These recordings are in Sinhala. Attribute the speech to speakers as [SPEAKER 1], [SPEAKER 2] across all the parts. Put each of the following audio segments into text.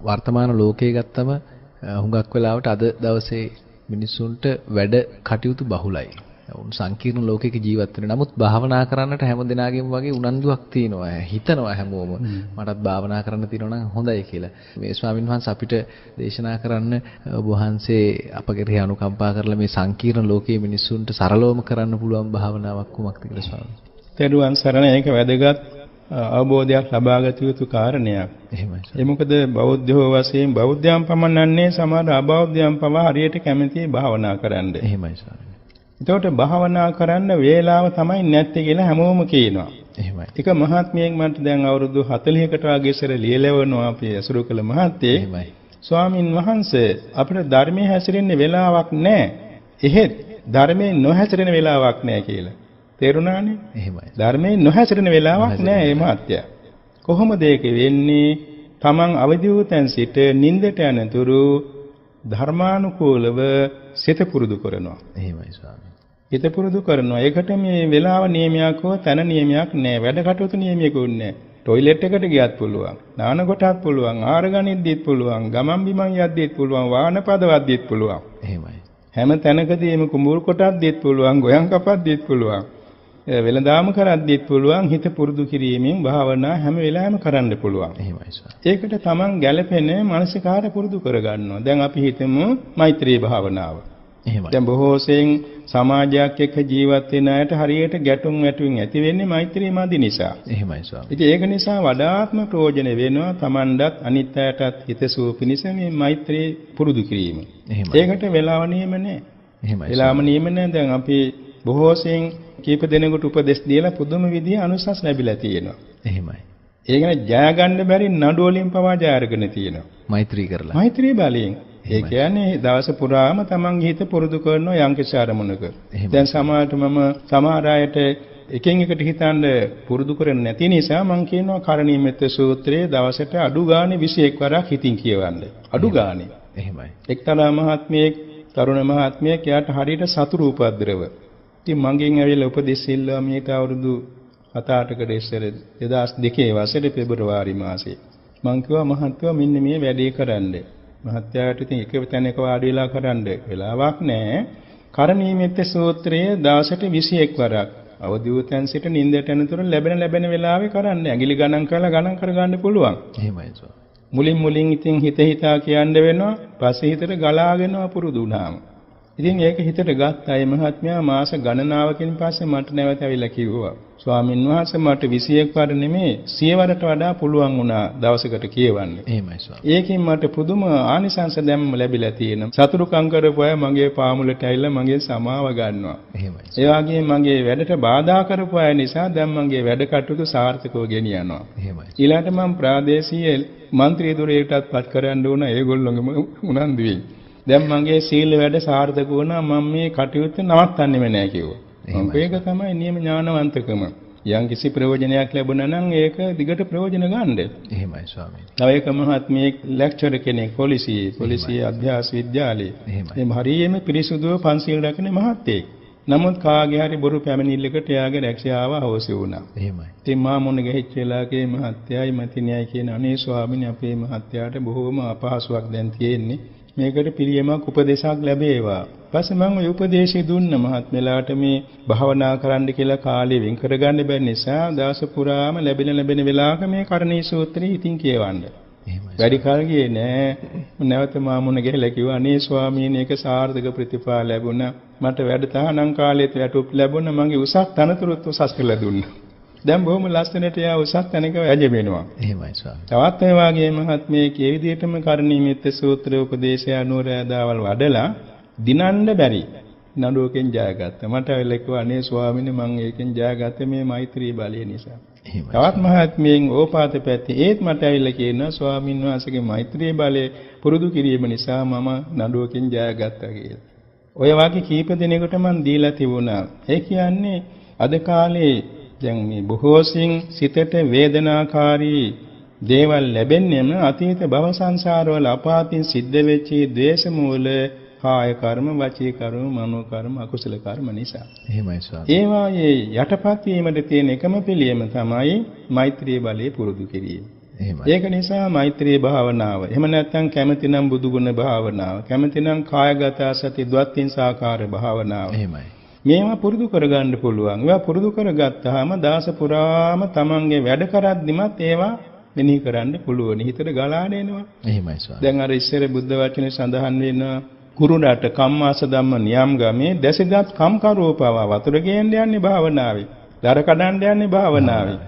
[SPEAKER 1] වර්තමාන ලෝකයේ ගත්තම හුඟක් වෙලාවට අද දවසේ මිනිස්සුන්ට වැඩ කටයුතු බහුලයි. උන් සංකීර්ණ ලෝකයක ජීවත් වෙන. නමුත් භාවනා කරන්නට හැම දිනාගෙම වගේ උනන්දුවක් තියෙනවා. හිතනවා හැමෝම මටත් භාවනා කරන්න තියෙනවා නම් හොඳයි කියලා. මේ ස්වාමීන් වහන්සේ අපිට දේශනා කරන්න ඔබ වහන්සේ අප කෙරෙහි අනුකම්පා කරලා මේ සංකීර්ණ ලෝකයේ මිනිස්සුන්ට සරලවම කරන්න පුළුවන් භාවනාවක් කුමක්ද කියලා ස්වාමීන් වහන්සේ.
[SPEAKER 2] තෙරුවන් සරණ ඒක වැදගත් අවබෝධයක් ලබාගත යුතු කාරණයක්.
[SPEAKER 1] එහෙමයි.
[SPEAKER 2] ඒ මොකද බෞද්ධයෝ වශයෙන් බෞද්ධයන් පමණන්නේ සමහර අබෞද්ධයන් පවා හරියට කැමති භාවනා කරන්න.
[SPEAKER 1] එහෙමයි ස්වාමීන්.
[SPEAKER 2] එතකොට භාවනා කරන්න වේලාව තමයි නැත්තේ කියලා හැමෝම කියනවා.
[SPEAKER 1] එහෙමයි.
[SPEAKER 2] ටික මහත්මියෙක් මට දැන් අවුරුදු 40කට වගේ ඉස්සර ලියලවනවා අපි අසුරු කළ මහත්තයෙක්.
[SPEAKER 1] එහෙමයි.
[SPEAKER 2] ස්වාමින් වහන්සේ අපිට ධර්මයේ හැසිරෙන්න වෙලාවක් නැහැ. එහෙත් ධර්මයේ නොහැසිරෙන වෙලාවක් නැහැ කියලා. තේරුණානේ?
[SPEAKER 1] එහෙමයි.
[SPEAKER 2] ධර්මයේ නොහැසිරෙන වෙලාවක් නැහැ මේ මහත්තයා. කොහොමද ඒක වෙන්නේ? Taman අවදි වූ තැන් සිට නිින්දට යනතුරු ධර්මානුකූලව සිත පුරුදු කරනවා.
[SPEAKER 1] එහෙමයි ස්වාමී.
[SPEAKER 2] හිත පුරුදු කරනවා. ඒකට මේ වෙලාව නියමයක් හෝ තන නියමයක් නැහැ. වැඩ කටයුතු නියමයකුත් නැහැ. টয়ලට් එකට ගියත් පුළුවන්. නාන කොටත් පුළුවන්. ආහාර ගනිද්දිත් පුළුවන්. ගමන් බිමන් යද්දිත් පුළුවන්. වාහන පදවද්දිත් පුළුවන්.
[SPEAKER 1] එහෙමයි.
[SPEAKER 2] හැම තැනකදීම කුඹුරු කොටද්දිත් පුළුවන්. ගොයන් කපද්දිත් පුළුවන්. වෙලඳාම කරද්දිත් පුළුවන්. හිත පුරුදු කිරීමෙන් භාවනා හැම වෙලාවෙම කරන්න පුළුවන්.
[SPEAKER 1] එහෙමයි ස්වාමී.
[SPEAKER 2] ඒකට තමන් ගැළපෙන මානසිකාර පුරුදු කරගන්නවා. දැන් අපි හිතමු මෛත්‍රී භාවනාව.
[SPEAKER 1] එහෙමයි.
[SPEAKER 2] දැන් බොහෝ සෙයින් සමාජයක් එක්ක ජීවත් වෙන අයට හරියට ගැටුම් වැටුම් ඇති වෙන්නේ මෛත්‍රී මදි නිසා.
[SPEAKER 1] එහෙමයි ස්වාමී.
[SPEAKER 2] ඉතින් ඒක නිසා වඩාත්ම ප්‍රයෝජන වෙනවා තමන්ටත් අනිත් අයටත් හිතසුව පිණිස මේ මෛත්‍රී පුරුදු කිරීම.
[SPEAKER 1] එහෙමයි.
[SPEAKER 2] ඒකට වෙලාව නියම නැහැ.
[SPEAKER 1] එහෙමයි.
[SPEAKER 2] වෙලාව නියම නැහැ. දැන් අපි බොහෝ සෙයින් කීප දෙනෙකුට උපදෙස් දීලා පුදුම විදිහේ අනුසස් ලැබිලා තියෙනවා.
[SPEAKER 1] එහෙමයි.
[SPEAKER 2] ඒ කියන්නේ ජය ගන්න බැරි නඩු වලින් පවා ජය අරගෙන තියෙනවා.
[SPEAKER 1] මෛත්‍රී කරලා.
[SPEAKER 2] මෛත්‍රී බලයෙන්. ඒ කියන්නේ දවස පුරාම තමන්ගේ හිත පුරුදු කරනවා යම්කිසි අරමුණක. දැන් සමහර අයට එකින් එකට හිතන්න පුරුදු කරන්නේ නැති නිසා මම කියනවා කරණීයමෙත් සූත්‍රයේ දවසට අඩු ගානේ 21 වරක් හිතින් කියවන්න. අඩු ගානේ.
[SPEAKER 1] එහෙමයි.
[SPEAKER 2] එක්තරා මහත්මියෙක් තරුණ මහත්මියෙක් යාට හරියට සතුරු උපද්‍රව. ඉතින් මගෙන් ඇවිල්ලා උපදෙස් ඉල්ලුවා මේක අවුරුදු 7-8කට ඉස්සර 2002 වසරේ පෙබරවාරි මාසේ. මං කිව්වා මහත්මයා මෙන්න මේ වැඩේ කරන්න. මහත්යාට ඉතින් එක තැනක වාඩි වෙලා කරන්න වෙලාවක් නැහැ. කරණීයමෙත් සූත්‍රයේ දවසට 21 වරක් අවදි වූ තැන් සිට නිින්දට යනතුරු ලැබෙන වෙලාවේ කරන්න. ඇඟිලි ගණන් කරලා ගණන් කරගන්න පුළුවන්.
[SPEAKER 1] එහෙමයි සර්.
[SPEAKER 2] මුලින් ඉතින් හිතා කියන්න වෙනවා. පස්සේ හිතට ගලාගෙනවා පුරුදු වුණාම. ඉතින් ඒක හිතට ගත්තා. ඒ මහත්මයා මාස ගණනාවකින් පස්සේ මට නැවත ඇවිල්ලා කිව්වා. ස්වාමින් වහන්සේ මට 21 වර නෙමෙයි 100 වරට වඩා පුළුවන් වුණා දවසකට කියවන්න.
[SPEAKER 1] එහෙමයි ස්වාමී.
[SPEAKER 2] ඒකෙන් මට පුදුම ආනිසංස දැම්ම ලැබිලා තියෙනවා. සතුරුකම් කරපු අය මගේ පාමුලට ඇවිල්ලා මගේ සමාව ගන්නවා.
[SPEAKER 1] එහෙමයි.
[SPEAKER 2] ඒ වගේම මගේ වැඩට බාධා කරපු අය නිසා දැන් මගේ වැඩ කටයුතු සාර්ථකව ගෙනියනවා.
[SPEAKER 1] එහෙමයි.
[SPEAKER 2] ඊළඟට මම ප්‍රාදේශීය മന്ത്രി ධුරයටත් පත් කරන්න ඕන ඒගොල්ලෝගෙම උනන්දු වෙයි. දැන් මගේ සීල වැඩ සාර්ථක වුණා. මම මේ කටයුත්ත නවත්තන්නෙම නැහැ කිව්වා. ඒක තමයි නියම ඥානවන්තකම. යම් කිසි ප්‍රයෝජනයක් ලැබුණා නම් ඒක දිගට ප්‍රයෝජන ගන්න.
[SPEAKER 1] එහෙමයි ස්වාමී.
[SPEAKER 2] තව එක මහත්මියෙක් ලෙක්චර් කෙනෙක් පොලිසිය අධ්‍යාපන විද්‍යාලයේ. මේ හරියම පිරිසුදුව පන්සිල් රැකෙන මහත්තයෙක්. නමුත් කාගේ හරි බොරු පැමිණිල්ලකට එයාගේ රැකියාව අවශ්‍ය වුණා.
[SPEAKER 1] එහෙමයි.
[SPEAKER 2] ඉතින් මා මොන ගෙහිච්ච වෙලාවකේ මහත්තයයි මතිනියයි කියන අනේ ස්වාමීනි අපේ මහත්තයාට බොහෝම අපහසුයක් දැන් තියෙන්නේ. මේකට පිළියමක් උපදේශයක් ලැබේවා. ඊපස්සේ මම ওই උපදේශය දුන්න මහත්මලාට මේ භාවනා කරන්න කියලා කාලය වෙන් කරගන්න බැරි නිසා දවස පුරාම ලැබෙන වෙලාවක මේ කරණී සූත්‍රය ඉතින් කියවන්න.
[SPEAKER 1] එහෙමයි.
[SPEAKER 2] වැඩි කල් ගියේ නෑ. නැවත මාමුණ ගිහලා කිව්වා අනේ ස්වාමීනි ඒක සාර්ථක ප්‍රතිඵල ලැබුණා. මට වැඩ තහනම් කාලෙත් වැටුප් ලැබුණා. මගේ උසස් තනතුරුත් උසස් කළා දුන්නා. දැන් බොහොම ලස්සනට යා උසස් තැනක වැඩ වෙනවා.
[SPEAKER 1] එහෙමයි ස්වාමී.
[SPEAKER 2] තවත් ඒ වගේ මහත්මයෙක් ඒ විදිහටම කරණීයමෙත් සූත්‍ර උපදේශය අනුරාධාවල් වඩලා දිනන්න බැරි නඩුවකින් ජයගත්තා. මට ඇවිල්ලා කිව්වා අනේ ස්වාමීනි මම ඒකෙන් ජයගත්තේ මේ මෛත්‍රී බලය නිසා. තවත් මහත්මයෙන් ඕපාත පැත්තේ ඒත් මට ඇවිල්ලා කියනවා ස්වාමීන් වහන්සේගේ මෛත්‍රී බලය පුරුදු කිරීම නිසා මම නඩුවකින් ජයගත්තා කියලා. ඔය වගේ කීප දිනයකට මම දීලා තිබුණා. ඒ කියන්නේ අද කාලේ දැන් මේ බොහෝසින් සිතට වේදනාකාරී දේවල් ලැබෙන්නේම අතීත භව සංසාරවල අපාතින් සිද්ධ වෙච්ච ද්වේෂ මූල කාය කර්ම, වචී කර්ම, මනෝ කර්ම, අකුසල කර්ම නිසා.
[SPEAKER 1] එහෙමයි ස්වාමී.
[SPEAKER 2] ඒ වායේ යටපත් වීමට තියෙන එකම පිළියම තමයි මෛත්‍රී බලය පුරුදු කිරීම.
[SPEAKER 1] එහෙමයි.
[SPEAKER 2] ඒක නිසා මෛත්‍රී භාවනාව. එහෙම නැත්නම් කැමැතිනම් බුදුගුණ භාවනාව. කැමැතිනම් කායගත සති ද්වත්තිංසාකාර භාවනාව.
[SPEAKER 1] එහෙමයි.
[SPEAKER 2] මේවා පුරුදු කරගන්න පුළුවන්. ඒවා පුරුදු කරගත්තාම දාස පුරාම තමන්ගේ වැඩ කරද්දිමත් ඒවා මෙනෙහි කරන්න පුළුවන්. හිතට ගලාගෙන එනවා.
[SPEAKER 1] එහෙමයි ස්වාමී.
[SPEAKER 2] දැන් අර ඉස්සර බුද්ධ වචනේ සඳහන් වෙනවා කුරුණට කම්මාස ධම්ම නියම් ගමේ දැසදත් කම්කරෝපව වතුර ගේන්න යන්නේ භාවනාවේ. දර කඩන්න යන්නේ භාවනාවේ.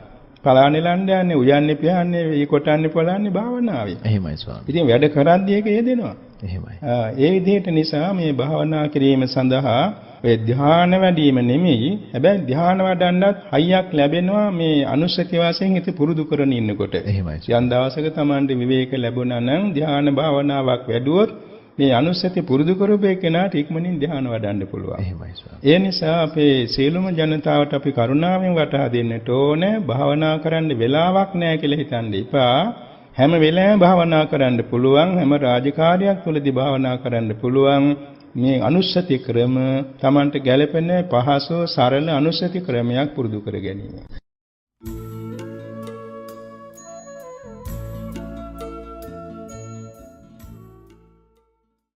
[SPEAKER 2] පලානෙලන්න යන්නේ උයන්නේ පියන්නේ ඊ කොටන්නේ පොළන්නේ භාවනාවේ.
[SPEAKER 1] එහෙමයි ස්වාමී.
[SPEAKER 2] ඉතින් වැඩ කරද්දී ඒක යෙදෙනවා.
[SPEAKER 1] එහෙමයි.
[SPEAKER 2] ඒ විදිහට නිසා මේ භාවනා කිරීම සඳහා ඒ ධ්‍යාන වැඩිම නෙමෙයි. හැබැයි ධ්‍යාන වඩන්නත් හයියක් ලැබෙනවා මේ අනුස්සති වාසයෙන් හිත පුරුදු කරගෙන ඉන්නකොට.
[SPEAKER 1] එහෙමයි.
[SPEAKER 2] යම් දවසක Tamante විවේක ලැබුණා නම් ධ්‍යාන භාවනාවක් වැඩුවොත් මේ අනුස්සති පුරුදු කරපේ කෙනාට ඉක්මනින් ධ්‍යාන වඩන්න පුළුවන්.
[SPEAKER 1] එහෙමයි ස්වාමී.
[SPEAKER 2] ඒ නිසා අපේ සියලුම ජනතාවට අපි කරුණාවෙන් වටහා දෙන්නට ඕනේ භාවනා කරන්න වෙලාවක් නැහැ කියලා හිතන්න එපා. හැම වෙලාවෙම භාවනා කරන්න පුළුවන්. හැම රාජකාරියක් තුළදී භාවනා කරන්න පුළුවන්. මේ අනුස්සති ක්‍රම Tamante ගැළපෙන පහසු සරල අනුස්සති ක්‍රමයක් පුරුදු කර ගැනීම.